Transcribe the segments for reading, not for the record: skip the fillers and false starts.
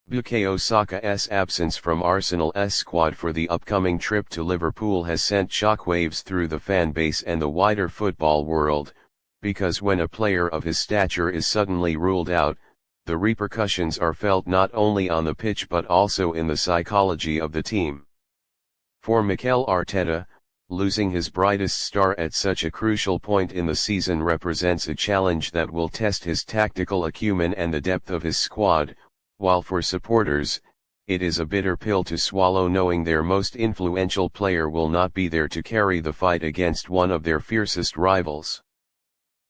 Bukayo Saka's absence from Arsenal's squad for the upcoming trip to Liverpool has sent shockwaves through the fan base and the wider football world, because when a player of his stature is suddenly ruled out, the repercussions are felt not only on the pitch but also in the psychology of the team. For Mikel Arteta, losing his brightest star at such a crucial point in the season represents a challenge that will test his tactical acumen and the depth of his squad, while for supporters, it is a bitter pill to swallow knowing their most influential player will not be there to carry the fight against one of their fiercest rivals.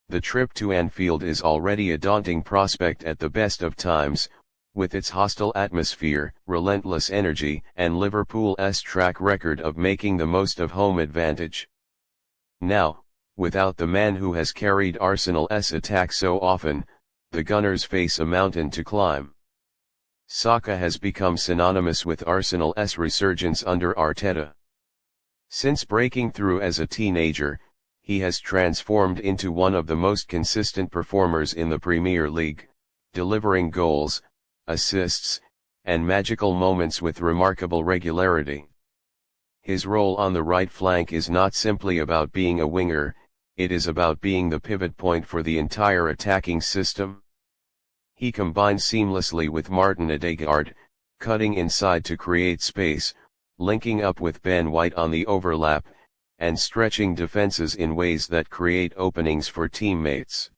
The trip to Anfield is already a daunting prospect at the best of times, with its hostile atmosphere, relentless energy, and Liverpool's track record of making the most of home advantage. Now, without the man who has carried Arsenal's attack so often, the Gunners face a mountain to climb. Saka has become synonymous with Arsenal's resurgence under Arteta. Since breaking through as a teenager, he has transformed into one of the most consistent performers in the Premier League, delivering goals, assists, and magical moments with remarkable regularity. His role on the right flank is not simply about being a winger, it is about being the pivot point for the entire attacking system. He combines seamlessly with Martin Odegaard, cutting inside to create space, linking up with Ben White on the overlap, and stretching defenses in ways that create openings for teammates.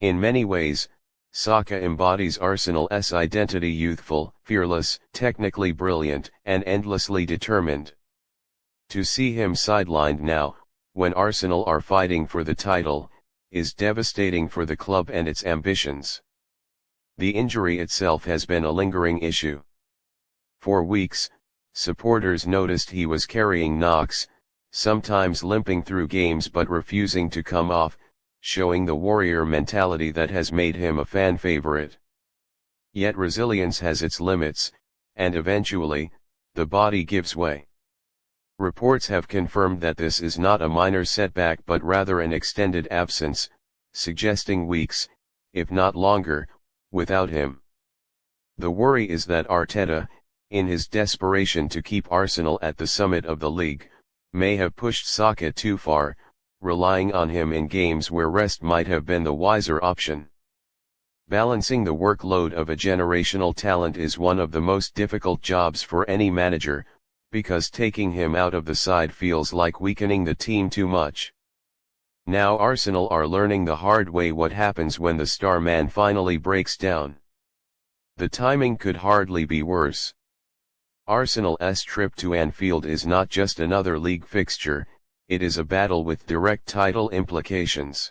In many ways, Saka embodies Arsenal's identity: youthful, fearless, technically brilliant, and endlessly determined. To see him sidelined now, when Arsenal are fighting for the title, is devastating for the club and its ambitions. The injury itself has been a lingering issue. For weeks, supporters noticed he was carrying knocks, sometimes limping through games but refusing to come off, showing the warrior mentality that has made him a fan favorite. Yet resilience has its limits, and eventually, the body gives way. Reports have confirmed that this is not a minor setback but rather an extended absence, suggesting weeks, if not longer, without him. The worry is that Arteta, in his desperation to keep Arsenal at the summit of the league, may have pushed Saka too far, relying on him in games where rest might have been the wiser option. Balancing the workload of a generational talent is one of the most difficult jobs for any manager, because taking him out of the side feels like weakening the team too much. Now Arsenal are learning the hard way what happens when the star man finally breaks down. The timing could hardly be worse. Arsenal's trip to Anfield is not just another league fixture, it is a battle with direct title implications.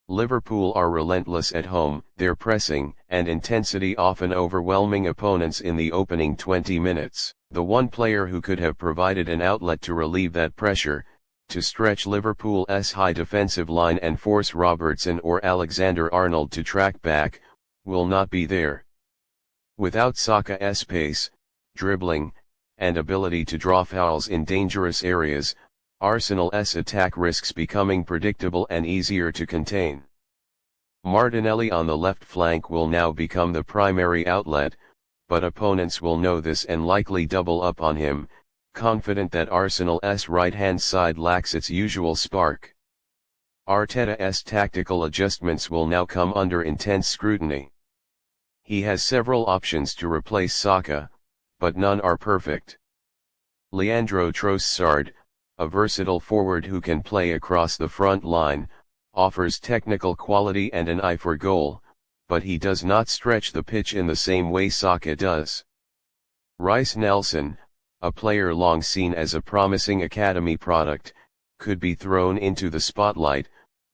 Liverpool are relentless at home, their pressing and intensity often overwhelming opponents in the opening 20 minutes. The one player who could have provided an outlet to relieve that pressure, to stretch Liverpool's high defensive line and force Robertson or Alexander-Arnold to track back, will not be there. Without Saka's pace, dribbling, and ability to draw fouls in dangerous areas, Arsenal's attack risks becoming predictable and easier to contain. Martinelli on the left flank will now become the primary outlet, but opponents will know this and likely double up on him, confident that Arsenal's right-hand side lacks its usual spark. Arteta's tactical adjustments will now come under intense scrutiny. He has several options to replace Saka, but none are perfect. Leandro Trossard, a versatile forward who can play across the front line, offers technical quality and an eye for goal, but he does not stretch the pitch in the same way Saka does. Reiss Nelson, a player long seen as a promising academy product, could be thrown into the spotlight,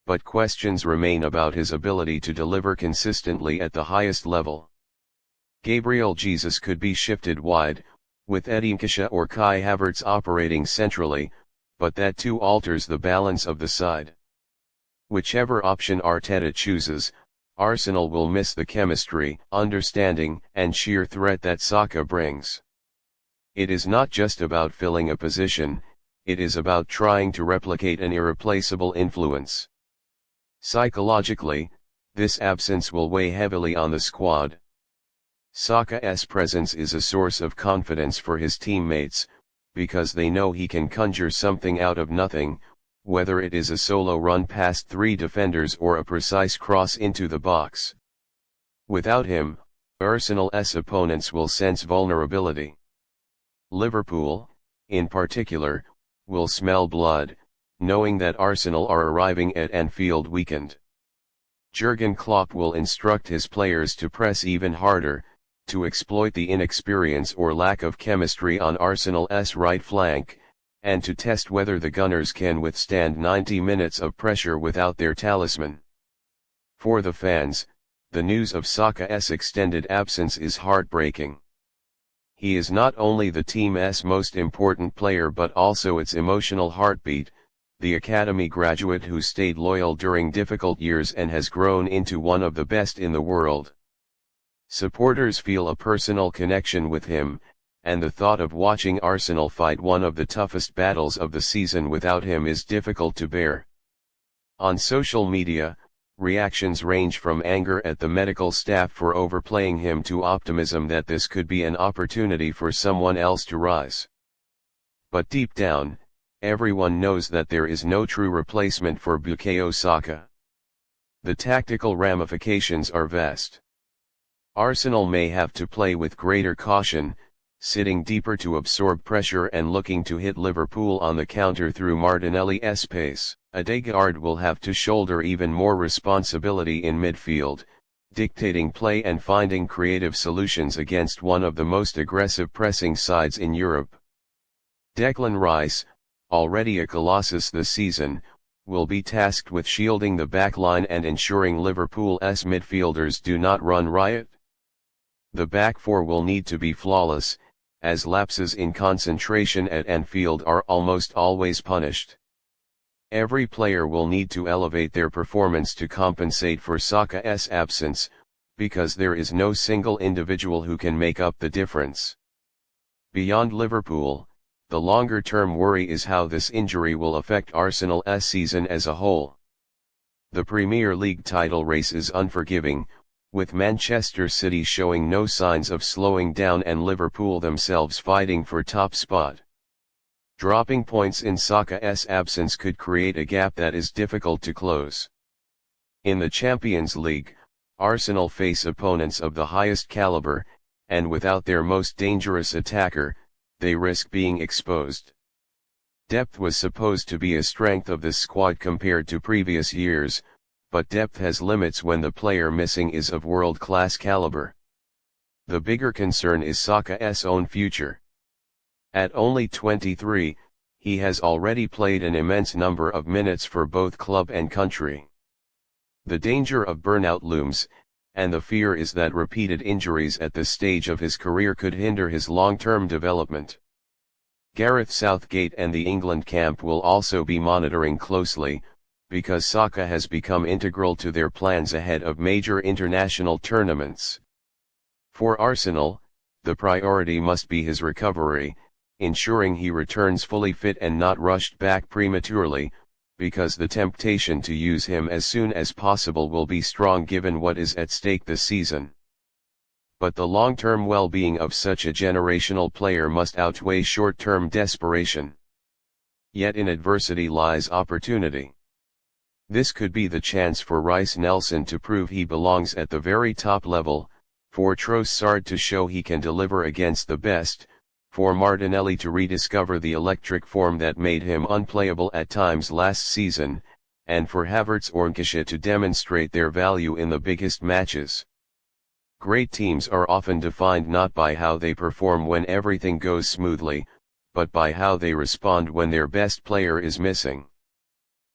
but questions remain about his ability to deliver consistently at the highest level. Gabriel Jesus could be shifted wide, with Eddie Nketiah or Kai Havertz operating centrally, but that too alters the balance of the side. Whichever option Arteta chooses, Arsenal will miss the chemistry, understanding, and sheer threat that Saka brings. It is not just about filling a position, it is about trying to replicate an irreplaceable influence. Psychologically, this absence will weigh heavily on the squad. Saka's presence is a source of confidence for his teammates, because they know he can conjure something out of nothing, whether it is a solo run past 3 defenders or a precise cross into the box. Without him, Arsenal's opponents will sense vulnerability. Liverpool, in particular, will smell blood, knowing that Arsenal are arriving at Anfield weekend. Jurgen Klopp will instruct his players to press even harder, to exploit the inexperience or lack of chemistry on Arsenal's right flank, and to test whether the Gunners can withstand 90 minutes of pressure without their talisman. For the fans, the news of Saka's extended absence is heartbreaking. He is not only the team's most important player but also its emotional heartbeat, the academy graduate who stayed loyal during difficult years and has grown into one of the best in the world. Supporters feel a personal connection with him, and the thought of watching Arsenal fight one of the toughest battles of the season without him is difficult to bear. On social media, reactions range from anger at the medical staff for overplaying him to optimism that this could be an opportunity for someone else to rise. But deep down, everyone knows that there is no true replacement for Bukayo Saka. The tactical ramifications are vast. Arsenal may have to play with greater caution, sitting deeper to absorb pressure and looking to hit Liverpool on the counter through Martinelli's pace. Odegaard will have to shoulder even more responsibility in midfield, dictating play and finding creative solutions against one of the most aggressive pressing sides in Europe. Declan Rice, already a colossus this season, will be tasked with shielding the backline and ensuring Liverpool's midfielders do not run riot. The back four will need to be flawless, as lapses in concentration at Anfield are almost always punished. Every player will need to elevate their performance to compensate for Saka's absence, because there is no single individual who can make up the difference. Beyond Liverpool, the longer-term worry is how this injury will affect Arsenal's season as a whole. The Premier League title race is unforgiving, with Manchester City showing no signs of slowing down and Liverpool themselves fighting for top spot. Dropping points in Saka's absence could create a gap that is difficult to close. In the Champions League, Arsenal face opponents of the highest caliber, and without their most dangerous attacker, they risk being exposed. Depth was supposed to be a strength of this squad compared to previous years, but depth has limits when the player missing is of world-class caliber. The bigger concern is Saka's own future. At only 23, he has already played an immense number of minutes for both club and country. The danger of burnout looms, and the fear is that repeated injuries at this stage of his career could hinder his long-term development. Gareth Southgate and the England camp will also be monitoring closely, because Saka has become integral to their plans ahead of major international tournaments. For Arsenal, the priority must be his recovery, ensuring he returns fully fit and not rushed back prematurely, because the temptation to use him as soon as possible will be strong given what is at stake this season. But the long-term well-being of such a generational player must outweigh short-term desperation. Yet in adversity lies opportunity. This could be the chance for Rice Nelson to prove he belongs at the very top level, for Trossard to show he can deliver against the best, for Martinelli to rediscover the electric form that made him unplayable at times last season, and for Havertz or Nketiah to demonstrate their value in the biggest matches. Great teams are often defined not by how they perform when everything goes smoothly, but by how they respond when their best player is missing.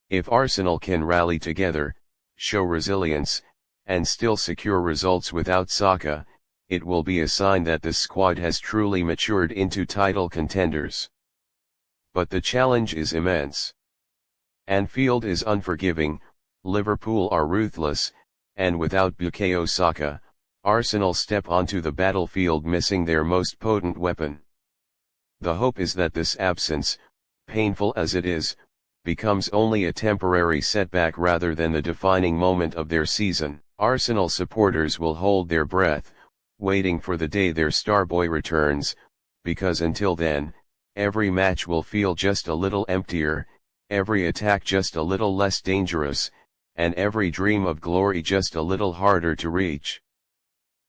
If Arsenal can rally together, show resilience, and still secure results without Saka, it will be a sign that this squad has truly matured into title contenders. But the challenge is immense. Anfield is unforgiving, Liverpool are ruthless, and without Bukayo Saka, Arsenal step onto the battlefield missing their most potent weapon. The hope is that this absence, painful as it is, becomes only a temporary setback rather than the defining moment of their season. Arsenal supporters will hold their breath, waiting for the day their Starboy returns, because until then, every match will feel just a little emptier, every attack just a little less dangerous, and every dream of glory just a little harder to reach.